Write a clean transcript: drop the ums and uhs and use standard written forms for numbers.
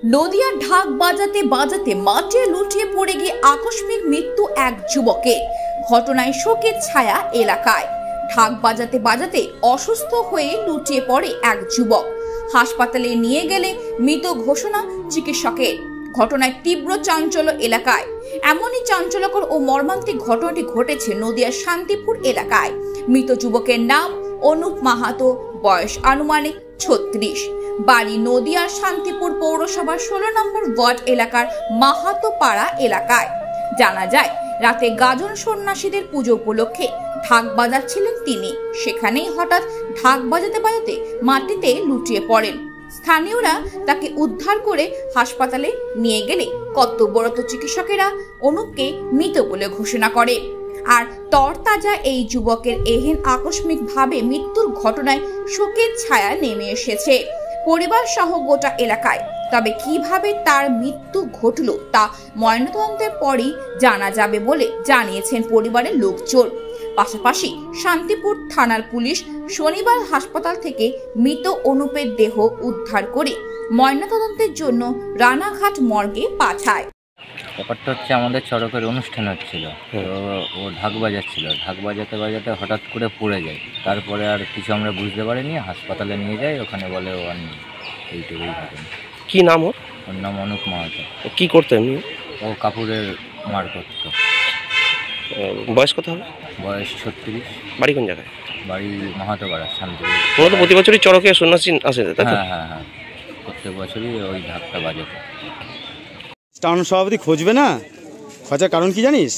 নদিয়ার ঢাক বাজাতে বাজাতে মাঠে লুটিয়ে পড়ে গিয়ে আকস্মিক মৃত্যু এক যুবকের। ঘটনায় শোকের ছায়া এলাকায়। ঢাক বাজাতে বাজাতে অসুস্থ হয়ে লুটিয়ে পড়ে এক যুবক। হাসপাতালে নিয়ে গেলে মৃত ঘোষণা চিকিৎসকের। ঘটনায় তীব্র চাঞ্চল্য এলাকায়। এমনই চাঞ্চল্যকর ও মর্মান্তিক ঘটনাটি ঘটেছে নদিয়ার শান্তিপুর এলাকায়। মৃত যুবকের নাম অনুপ মাহাতো, বয়স আনুমানিক 36, বাড়ি নদিয়ার শান্তিপুর পৌরসভার 16 নম্বর ওয়ার্ড এলাকার মাহাতো পাড়া এলাকায়। জানা যায়, রাতে গাজন সন্ন্যাসীদের পুজো উপলক্ষে ঢাক বাজাচ্ছিলেন তিনি। সেখানেই হঠাৎ ঢাক বাজাতে বাজাতে মাটিতে লুটিয়ে পড়েন। স্থানীয়রা তাকে উদ্ধার করে হাসপাতালে নিয়ে গেলে কর্তব্যরত চিকিৎসকেরা অনুপকে মৃত বলে ঘোষণা করে। আর তরতাজা এই যুবকের এহেন আকস্মিকভাবে মৃত্যুর ঘটনায় শোকের ছায়া নেমে এসেছে পরিবার সহ গোটা এলাকায়। তবে কিভাবে তার মৃত্যু ঘটলো তা ময়নাতদন্তের পরই জানা যাবে বলে জানিয়েছেন পরিবারের লোকজন। পাশাপাশি শান্তিপুর থানার পুলিশ শনিবার হাসপাতাল থেকে মৃত অনুপের দেহ উদ্ধার করে ময়নাতদন্তের জন্য রানাঘাট মর্গে পাঠায়। ব্যাপারটা হচ্ছে, আমাদের চড়কের অনুষ্ঠান হচ্ছিল, তো ও ঢাক বাজাচ্ছিল। ঢাক বাজাতে বাজাতে হঠাৎ করে পড়ে যায়। তারপরে আর কিছু আমরা বুঝতে পারিনি, হাসপাতালে নিয়ে যাই। ওখানে বলে ও আনি। এইটুকুই ঘটনা। কি নাম ওর? ওর নাম অনুপ মাহাতো। কি করতো এমনি? ও কাপড়ের মার করতো। বয়স কত হবে? বয়স 36। বাড়ি কোন জায়গায়? বাড়ি মাহাতো পাড়া, শান্তিপুর। ওরা তো প্রতি বছরই চড়কে সন্ন্যাসী আসে, তাই তো? হ্যাঁ, প্রত্যেক বছরই ওই ঢাকটা বাজাতো। টাউন সভাপতি খুঁজবে না, খোঁজার কারণ কি জানিস?